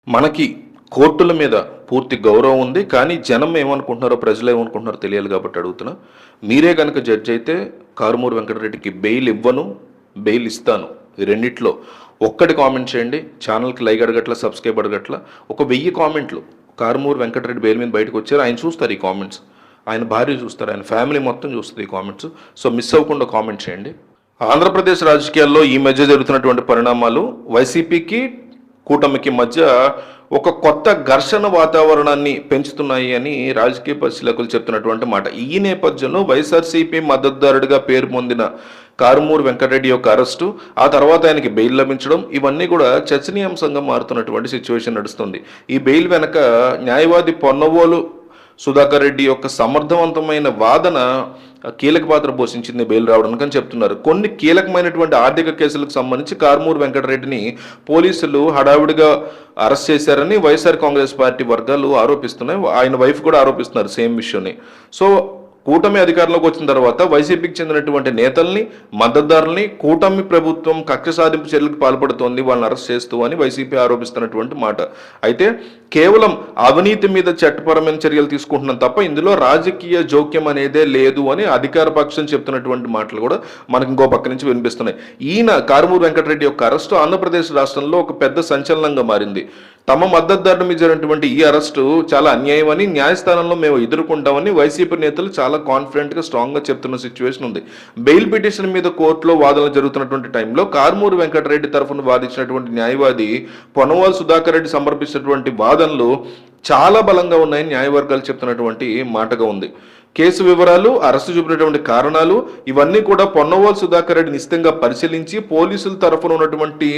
మనకి కోర్టుల మీద పూర్తి గౌరవం ఉంది. కానీ జనం ఏమనుకుంటున్నారో, ప్రజలు ఏమనుకుంటున్నారో తెలియాలి కాబట్టి అడుగుతున్నా. మీరే గనక జడ్జి అయితే కారుమూరి వెంకటరెడ్డికి బెయిల్ ఇవ్వను, బెయిల్ ఇస్తాను. ఈ రెండిట్లో ఒక్కటి కామెంట్ చేయండి. ఛానల్కి లైక్ అడగట్ల, సబ్స్క్రైబ్ అడగట్ల. ఒక 1000 కామెంట్లు కారుమూరి వెంకటరెడ్డి బెయిల్ మీద బయటకు వచ్చారు. ఆయన చూస్తారు ఈ కామెంట్స్, ఆయన భార్య చూస్తారు, ఆయన ఫ్యామిలీ మొత్తం చూస్తుంది ఈ కామెంట్స్. సో మిస్ అవ్వకుండా కామెంట్ చేయండి. ఆంధ్రప్రదేశ్ రాజకీయాల్లో ఈ మధ్య జరుగుతున్నటువంటి పరిణామాలు వైసీపీకి కూటమికి మధ్య ఒక కొత్త ఘర్షణ వాతావరణాన్ని పెంచుతున్నాయి అని రాజకీయ పరిశీలకులు చెప్తున్నటువంటి మాట. ఈ నేపథ్యంలో వైఎస్ఆర్సీపీ మద్దతుదారుడిగా పేరు పొందిన కారుమూరి వెంకటరెడ్డి యొక్క అరెస్టు, ఆ తర్వాత ఆయనకి బెయిల్ లభించడం, ఇవన్నీ కూడా చర్చనీయాంశంగా మారుతున్నటువంటి సిచ్యువేషన్ నడుస్తుంది. ఈ బెయిల్ వెనక న్యాయవాది పొన్నవోలు సుధాకర్ రెడ్డి యొక్క సమర్థవంతమైన వాదన కీలక పాత్ర పోషించింది బెయిల్ రావడానికి అని చెప్తున్నారు. కొన్ని కీలకమైనటువంటి ఆర్థిక కేసులకు సంబంధించి కారుమూరి వెంకటరెడ్డిని పోలీసులు హడావిడిగా అరెస్ట్ చేశారని వైఎస్ఆర్ కాంగ్రెస్ పార్టీ వర్గాలు ఆరోపిస్తున్నాయి. ఆయన వైఫ్ కూడా ఆరోపిస్తున్నారు సేమ్ విషయాన్ని. సో కూటమి అధికారంలోకి వచ్చిన తర్వాత వైసీపీకి చెందినటువంటి నేతల్ని, మద్దతుదారుల్ని కూటమి ప్రభుత్వం కక్ష సాధింపు చర్యలకు పాల్పడుతోంది, వాళ్ళని అరెస్ట్ చేస్తూ అని వైసీపీ ఆరోపిస్తున్నటువంటి మాట. అయితే కేవలం అవినీతి మీద చట్టపరమైన చర్యలు తీసుకుంటున్నాం తప్ప ఇందులో రాజకీయ జోక్యం అనేదే లేదు అని అధికార పక్షం చెప్తున్నటువంటి మాటలు కూడా మనకి ఇంకో పక్క నుంచి వినిపిస్తున్నాయి. ఈయన కారుమూరి వెంకటరెడ్డి యొక్క అరెస్టు ఆంధ్రప్రదేశ్ రాష్ట్రంలో ఒక పెద్ద సంచలనంగా మారింది. తమ మద్దతుదారుల మీద జరిగినటువంటి ఈ అరెస్టు చాలా అన్యాయం అని, న్యాయస్థానంలో మేము ఎదుర్కొంటామని వైసీపీ నేతలు చాలా కాన్ఫిడెంట్గా స్ట్రాంగ్గా చెప్తున్న సిచ్యువేషన్ ఉంది. బెయిల్ పిటిషన్ మీద కోర్టులో వాదనలు జరుగుతున్నటువంటి టైంలో కారుమూరి వెంకటరెడ్డి తరఫున వాదించినటువంటి న్యాయవాది పొన్నవోలు సుధాకర్ రెడ్డి సమర్పించినటువంటి వాదనలు చాలా బలంగా ఉన్నాయని న్యాయవర్గాలు చెప్తున్నటువంటి మాటగా ఉంది. కేసు వివరాలు, అరెస్టు చూపినటువంటి కారణాలు ఇవన్నీ కూడా పొన్నవోలు సుధాకర్ రెడ్డి నిశ్చితంగా పరిశీలించి పోలీసుల తరఫున ఉన్నటువంటి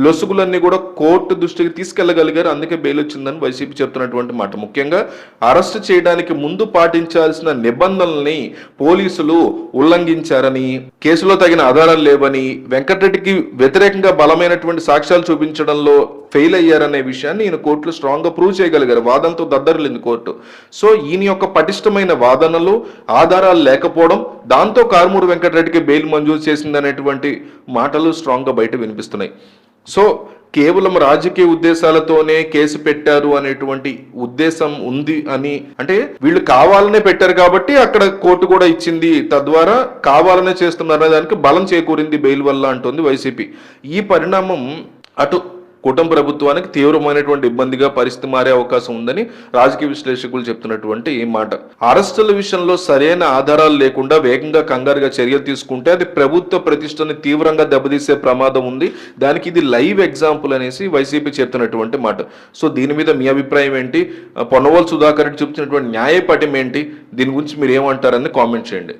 లొసుగులన్నీ కూడా కోర్టు దృష్టికి తీసుకెళ్లగలిగారు. అందుకే బెయిల్ వచ్చిందని వైసీపీ చెప్తున్నటువంటి మాట. ముఖ్యంగా అరెస్టు చేయడానికి ముందు పాటించాల్సిన నిబంధనల్ని పోలీసులు ఉల్లంఘించారని, కేసులో తగిన ఆధారాలు లేవని, వెంకటరెడ్డికి వ్యతిరేకంగా బలమైనటువంటి సాక్ష్యాలు చూపించడంలో ఫెయిల్ అయ్యారనే విషయాన్ని ఈయన కోర్టులో స్ట్రాంగ్గా ప్రూవ్ చేయగలిగారు. వాదనతో దద్దరిల్లింది కోర్టు. సో ఈయన యొక్క పటిష్టమైన వాదనలు, ఆధారాలు లేకపోవడం, దాంతో కారుమూరి వెంకటరెడ్డికి బెయిల్ మంజూరు చేసిందనేటువంటి మాటలు స్ట్రాంగ్గా బయట వినిపిస్తున్నాయి. సో కేవలం రాజకీయ ఉద్దేశాలతోనే కేసు పెట్టారు అనేటువంటి ఉద్దేశం ఉంది అని, అంటే వీళ్ళు కావాలనే పెట్టారు కాబట్టి అక్కడ కోర్టు కూడా ఇచ్చింది, తద్వారా కావాలనే చేస్తున్నారు అనే దానికి బలం చేకూరింది బెయిల్ వల్ల అంటుంది వైసీపీ. ఈ పరిణామం అటు కూటమి ప్రభుత్వానికి తీవ్రమైనటువంటి ఇబ్బందిగా పరిస్థితి మారే అవకాశం ఉందని రాజకీయ విశ్లేషకులు చెప్తున్నటువంటి మాట. అరెస్టుల విషయంలో సరైన ఆధారాలు లేకుండా వేగంగా కంగారుగా చర్యలు తీసుకుంటే అది ప్రభుత్వ ప్రతిష్టని తీవ్రంగా దెబ్బతీసే ప్రమాదం ఉంది. దానికి ఇది లైవ్ ఎగ్జాంపుల్ అనేసి వైసీపీ చెప్తున్నటువంటి మాట. సో దీని మీద మీ అభిప్రాయం ఏంటి? పొన్నవోలు సుధాకర్ రెడ్డి చూపించినటువంటి న్యాయపటం ఏంటి? దీని గురించి మీరు ఏమంటారని కామెంట్ చేయండి.